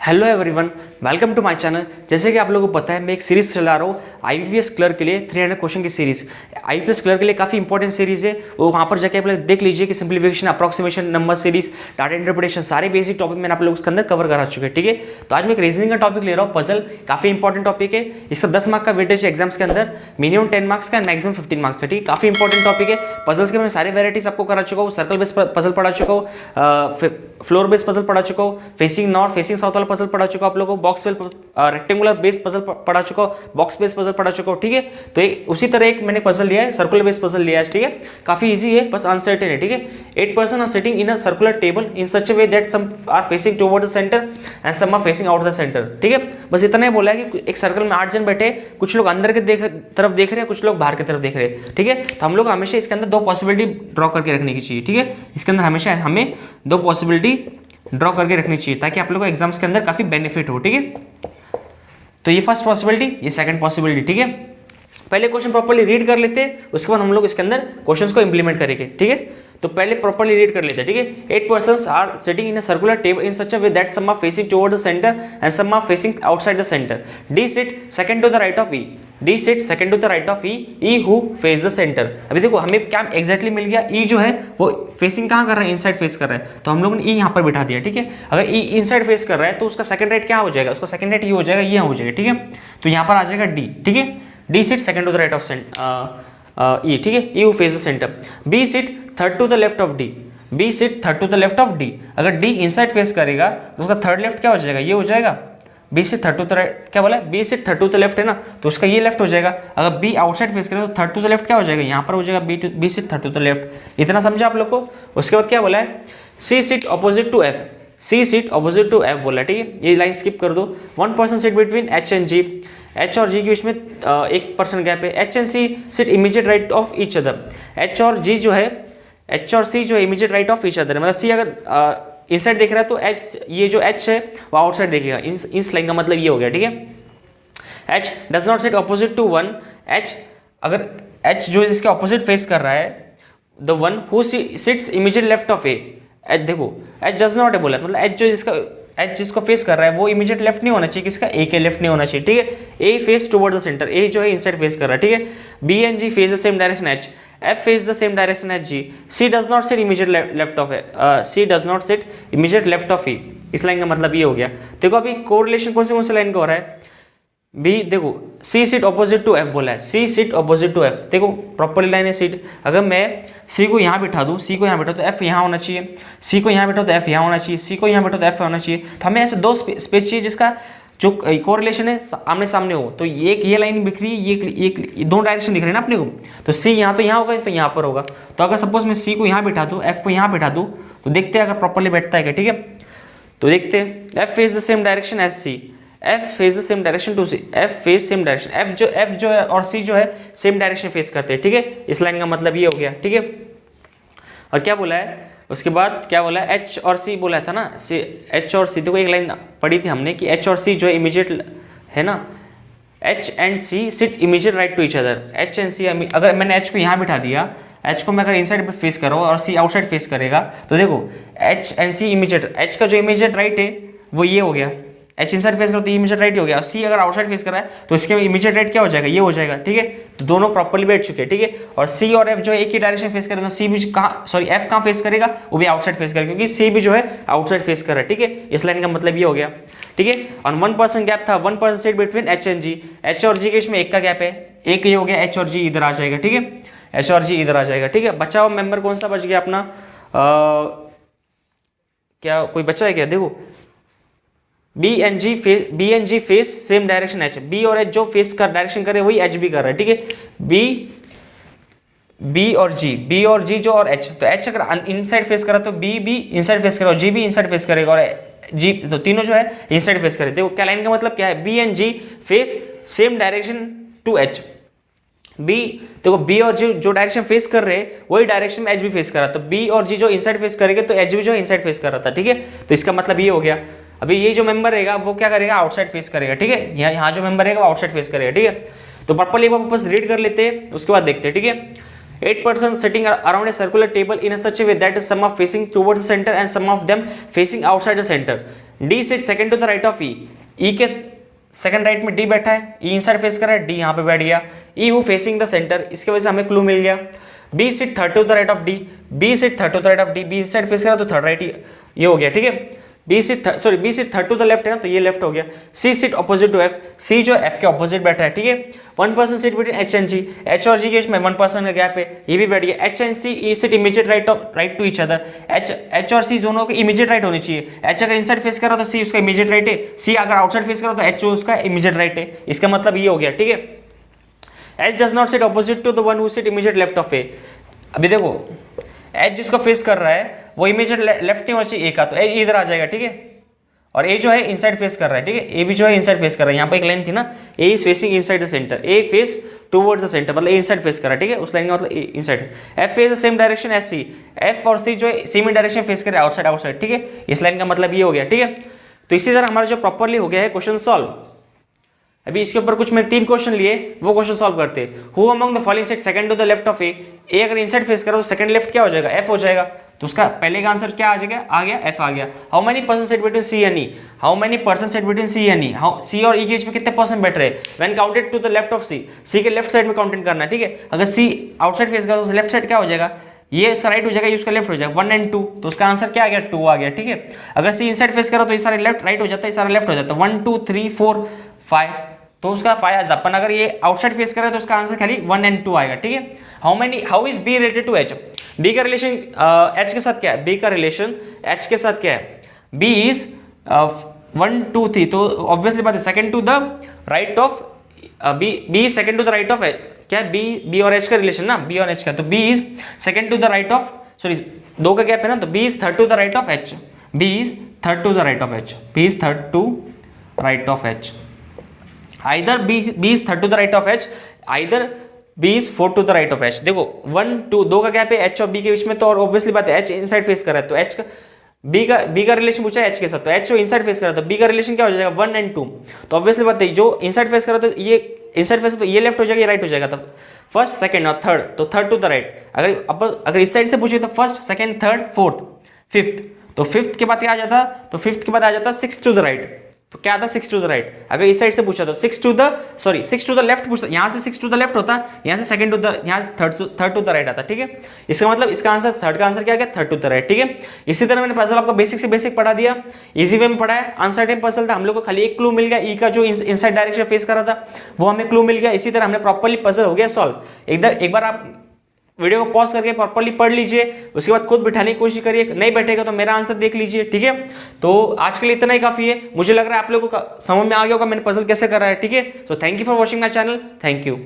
Hello everyone, welcome to my channel. जैसे कि आप लोगों को पता है, मैं एक सीरीज चला रहा हूँ आईपीएस क्लर्क के लिए 300 क्वेश्चन की सीरीज। आईपीएस क्लर्क के लिए काफ़ी इंपॉर्टेंट सीरीज है, वो वहाँ पर जाके आप लोग देख लीजिए कि simplification, approximation, number series, data interpretation, सारे बेसिक टॉपिक मैंने आप लोगों के अंदर कवर करा चुके हैं। ठीक है, तो आज मैं एक रीजनिंग का टॉपिक ले रहा हूँ, पजल। काफ़ी इंपॉर्टेंट टॉपिक है, इसका 10 मार्क्स का वेटेज एग्जाम्स के अंदर, मिनिमम 10 मार्क्स का, मैक्सिमम 15 मार्क्स का। ठीक है, काफ़ी इंपॉर्टेंट टॉपिक है। पजल्स के मैं सारे वेराइटीज आपको करा चुका हूँ। सर्कल बेस्ड पजल पढ़ा चुका हूँ, फ्लोर बेस्ड पजल पढ़ा चुका हूँ, फेसिंग नॉर्थ फेसिंग साउथ वाला पजल पढ़ा चुका हूँ आप लोगों को, बॉक्स रेक्टेंगुलर बेस्ड पजल पढ़ा चुका हूँ, बॉक्स बेस्ड पजल पढ़ा चुका हूँ। ठीक है, तो उसी तरह एक मैंने पजल लिया है, सर्कुलर बेस्ड पजल लिया है। ठीक है, काफी इजी है, बस अनसर्टेन है। ठीक है, 8 person are sitting in a circular table in such a way that some are facing toward the centre and some are facing out the centre. ठीक है, बस इतना ही बोला है कि एक सर्कल में 8 जन बैठे, कुछ लोग अंदर के तरफ देख रहे हैं, कुछ लोग बाहर की तरफ देख रहे हैं। ठीक है, तो हम लोग हमेशा इसके अंदर दो पॉसिबिलिटी ड्रॉ करके रखने की चाहिए। ठीक है, इसके अंदर हमेशा हमें दो पॉसिबिलिटी ड्रॉ करके रखनी चाहिए ताकि आप लोगों को एग्जाम्स के अंदर काफी बेनिफिट हो। ठीक है, तो ये फर्स्ट पॉसिबिलिटी, ये सेकंड पॉसिबिलिटी। ठीक है, पहले क्वेश्चन प्रॉपर्ली रीड कर लेते हैं, उसके बाद हम लोग इसके अंदर क्वेश्चंस को इंप्लीमेंट करेंगे। ठीक है, तो पहले प्रॉपर्ली रीड कर लेते हैं। ठीक है, 8 persons are sitting in a circular table in such a way that some are facing toward the centre and some are facing outside the centre. D sit second to the right of E, D sit second to the right of E who face the centre. अभी देखो हमें क्या exactly मिल गया, ई जो है वो facing कहाँ कर रहा है, इनसाइड फेस कर रहा है, तो हम लोगों ने ई यहाँ पर बिठा दिया। ठीक है, अगर ई इनसाइड फेस कर रहा है तो उसका सेकंड राइट क्या हो जाएगा, उसका सेकंड राइट ये हो जाएगा, ये हो जाएगा। ठीक है, तो यहाँ पर आ जाएगा डी। ठीक है, D sit second to the right of E. ठीक है, E who face the centre. B sit third to the left of D, B sit third to the left of D. अगर डी इनसाइड फेस करेगा तो उसका third left क्या हो जाएगा, ये हो जाएगा। B sit third to the right, क्या बोला है, B sit third to the left है ना, तो उसका ये लेफ्ट हो जाएगा। अगर बी आउटसाइड फेस करेगा तो थर्ड टू द लेफ्ट क्या हो जाएगा, यहाँ पर हो जाएगा B sit third to the left. इतना समझा आप लोग को। उसके बाद क्या बोला है, C sit opposite to F, C sit opposite to F बोला। ठीक है, ये लाइन स्किप कर दो। 1 person sit between H and G, H और जी के बीच में 1 पर्सन गैप है। H and C sit immediate right of each other, H और जी जो है, एच और सी जो है immediate right of each other, मतलब सी अगर इनसाइड देख रहा है तो एच, ये जो एच है वो आउटसाइड देखेगा। इस लाइन का मतलब ये हो गया। ठीक है, H does not sit opposite to one, H अगर एच जो इसके ऑपोजिट फेस कर रहा है, the one who sits immediate left of A, H देखो एच डज नॉट है बोला, मतलब एच जो इसका, एच जिसको फेस कर रहा है वो इमीडिएट लेफ्ट नहीं होना चाहिए, किसका, ए के लेफ्ट नहीं होना चाहिए। ठीक है, A face toward the centre, A जो है इनसाइड फेस कर रहा है। ठीक है, B and G face the same direction H, F face the same direction as G, C does not sit immediate left of C does not sit immediate left of E। इस line का मतलब ये हो गया। देखो अभी correlation कौन से लाइन का हो रहा है, B देखो C sit opposite to F बोला है, C sit opposite to F। देखो प्रॉपरली लाइन है सीट, अगर मैं C को यहाँ बिठा दूँ, C को यहाँ बिठा तो F यहाँ होना चाहिए, C को यहाँ बिठा तो F यहाँ होना चाहिए, C को यहाँ बिठा तो F होना चाहिए। तो हमें ऐसे दो स्पेस चाहिए जिसका जो कोरिलेशन है आमने सामने हो। तो ये लाइन दिख रही है, ये दो डायरेक्शन दिख रहे हैं ना अपने को, तो सी यहाँ तो यहाँ होगा, तो यहाँ पर होगा। तो अगर सपोज मैं सी को यहाँ बिठा दूँ, एफ को यहाँ बिठा दूँ, तो देखते हैं अगर प्रॉपरली बैठता है क्या। ठीक है, तो देखते हैं, F face the same direction as C, F face the same direction to C, F face same direction, F जो है और सी जो है सेम डायरेक्शन फेस करते हैं। ठीक है, इस लाइन का मतलब ये हो गया। ठीक है, और क्या बोला है उसके बाद, क्या बोला है, एच और सी बोला था ना, सी एच और सी, देखो एक लाइन पढ़ी थी हमने कि एच और सी जो है इमीडिएट है ना, H and C sit immediate right to each other. H and C, अगर मैंने एच को यहाँ बिठा दिया, एच को मैं अगर इनसाइड पे फेस करो और सी आउटसाइड फेस करेगा, तो देखो H and C immediate, H का जो इमीडिएट राइट है वो ये हो गया, एच इनसाइड फेस करो तो इमीडिएट राइट हो गया, और सी अगर आउटसाइड फेस कर रहा है तो इसके इमीडिएट राइट क्या हो जाएगा, ये हो जाएगा। ठीक है, तो दोनों प्रॉपर्ली बैठ चुके हैं। ठीक है, और सी और एफ जो है एक ही डायरेक्शन फेस करेगा, सी भी कहाँ, सॉरी एफ कहाँ फेस करेगा, वो भी आउटसाइड फेस करेगा, क्योंकि सी भी जो है आउटसाइड फेस कर रहा है। ठीक है, इस लाइन का मतलब ये हो गया। ठीक है, और 1 पर्सन गैप था, 1 person sit between H and G, H और जी के इसमें 1 का गैप है, एक ये हो गया, एच और जी इधर आ जाएगा। ठीक है, एच और जी इधर आ जाएगा। ठीक है, बचा हुआ मेंबर कौन सा बच गया अपना, क्या कोई बचा है क्या, देखो B and G face same direction H, B और एच जो फेस का डायरेक्शन करे वही एच भी कर रहा है। ठीक है, बी और जी जो और एच, तो एच अगर इनसाइड फेस करा तो बी भी इनसाइड फेस करेगा और जी भी इनसाइड फेस करेगा, और जी तो तीनों जो है इनसाइड फेस करे। देखो क्या लाइन का मतलब क्या है, B and G face same direction to H, B देखो बी और जी जो डायरेक्शन फेस कर रहे हैं वही डायरेक्शन में एच भी फेस कर रहा, तो बी और जी जो इनसाइड फेस करेंगे तो एच भी जो इनसाइड फेस कर रहा था। ठीक है, तो इसका मतलब ये हो गया। अभी ये जो मेंबर रहेगा वो क्या करेगा, आउटसाइड फेस करेगा। ठीक है, यहाँ जो मेंबर रहेगा वो आउटसाइड फेस करेगा। ठीक है, तो प्रॉपर्ली वापस रीड कर लेते हैं, उसके बाद देखते हैं। ठीक है, 8 persons sitting around a circular table in a such a way that some are facing towards the center and some of them facing outside the center. D sits second to the right of E. E के second right में D बैठा है, ई inside face कर रहा है, D यहाँ पे बैठ गया, E who facing the center, इसके वजह से हमें क्लू मिल गया। B sit third to the right of D, B sit third to the right of D, B इस साइड फेस करा तो थर्ड राइट ये हो गया, ठीक है। B sit third to the left है ना, तो ये लेफ्ट हो गया। C sit opposite to F, C जो एफ के ऑपोजिट बैठा है, ठीक है। 1 person seat between H and G, H और जी के बीच में 1 पर्सन का गैप है, ये भी बैठ गया। H and C sit immediate right to each other, H और सी दोनों के इमीडिएट राइट होनी चाहिए। एच अगर इनसाइड फेस करा तो सी उसका इमीडिएट राइट है, सी अगर आउटसाइड फेस करा तो एच उसका इमीडिएट राइट है। इसका मतलब ये हो गया, ठीक है। H does not sit opposite to the one who sit immediate left of A. अभी देखो एच जिसको फेस कर रहा है वो इमीडिएट लेफ्ट नहीं होना चाहिए ए का, तो ए इधर आ जाएगा, ठीक है। और ए जो है इनसाइड फेस कर रहा है, ठीक है। ए भी जो है इनसाइड फेस कर रहा है, यहाँ पे एक लाइन थी ना, A is facing inside the centre, A face towards the centre, मतलब ए इनसाइड फेस कर रहा है, ठीक है। उस लाइन का मतलब ए इनसाइड है। F face the same direction as C, F और सी जो है सेम डायरेक्शन फेस कर रहा है, आउटसाइड, ठीक है। इस लाइन का मतलब ये हो गया, ठीक है। तो इसी तरह हमारा जो प्रॉपरली हो गया है क्वेश्चन सॉल्व। अभी इसके ऊपर कुछ मैं 3 क्वेश्चन लिए, वो क्वेश्चन सॉल्व करते हैं। Who among the following sit second to the left of A, A अगर इनसाइड फेस करो तो सेकंड लेफ्ट क्या हो जाएगा, एफ हो जाएगा। तो उसका पहले का आंसर क्या आ जाएगा, आ गया एफ आ गया। How many person sit between C and E, how many person sit between C and E, how C और ई के बीच में कितने पर्सन बैठ रहे हैं, when counted to the left of C, C के लेफ्ट साइड में काउंटिंग करना है, ठीक है। अगर सी आउटसाइड फेस करो तो लेफ्ट साइड क्या हो जाएगा, ये इसका राइट हो जाएगा, ये उसका लेफ्ट हो जाएगा, 1 एंड 2, तो उसका आंसर क्या आ गया, 2 आ गया, ठीक है। अगर सी इनसाइड फेस करो तो ये सारे लेफ्ट राइट हो जाता है, ये सारा लेफ्ट हो जाता है, 1 2 3 4 5, तो उसका 5 आता है। अपन अगर ये आउटसाइड फेस करे तो उसका आंसर खाली 1 एंड 2 आएगा, ठीक है। How is B related to H, B का रिलेशन एच के साथ क्या है, बी का रिलेशन एच के साथ क्या है, बी इज 1 2 3, तो ऑब्वियसली बात है second to the right of B second to the right of क्या है, बी और एच का रिलेशन ना, बी और एच का, तो B is second to the right of, sorry 2 का गैप है ना, तो B is third to the right of H, B is third to the right of H, B is third to right of H, either B is third to the right of H, either B is fourth to the right of H. देखो 1 2 का gap है H और B के बीच में, तो और obviously बात है एच इनसाइड फेस कर रहा है, तो एच का बी का रिलेशन पूछा है एच के साथ, तो एच जो इनसाइड फेस कर रहा है तो बी का रिलेशन क्या हो जाएगा, 1 एंड 2, तो ऑब्वियसली बात है जो इनसाइड फेस कर रहा है तो ये इनसाइड फेस तो ये लेफ्ट हो जाएगा, ये राइट हो जाएगा, तो फर्स्ट सेकंड और थर्ड, तो थर्ड टू द राइट। अगर इस साइड से पूछे तो first second third fourth fifth, तो फिफ्थ के बाद क्या आ जाता, तो फिफ्थ के बाद आ जाता 6 टू द राइट, तो क्या आता 6 टू द राइट। अगर इस साइड से पूछा तो 6 टू द लेफ्ट पूछता, यहाँ से 6 टू द लेफ्ट होता, यहाँ से सेकंड टू द, यहाँ से थर्ड टू द राइट आता, ठीक है। इसका मतलब इसका आंसर थर्ड का आंसर क्या गया, थर्ड टू द राइट, ठीक है। इसी तरह मैंने पजल आपको बेसिक से बेसिक पढ़ा दिया, इजी वे में पढ़ा है। अनसर्टेन पजल था, हम लोग को खाली एक क्लू मिल गया, ई का जो इनसाइड डायरेक्शन फेस कर रहा था वो हमें क्लू मिल गया। इसी तरह हमने प्रॉपर्ली पजल हो गया सॉल्व। एक बार आप वीडियो को पॉज करके प्रॉपर्ली पढ़ लीजिए, उसके बाद खुद बिठाने की कोशिश करिए, नहीं बैठेगा तो मेरा आंसर देख लीजिए, ठीक है। तो आज के लिए इतना ही काफी है, मुझे लग रहा है आप लोगों को समझ में आ गया होगा मैंने पजल कैसे करा है, ठीक है। तो thank you for watching my channel, thank you.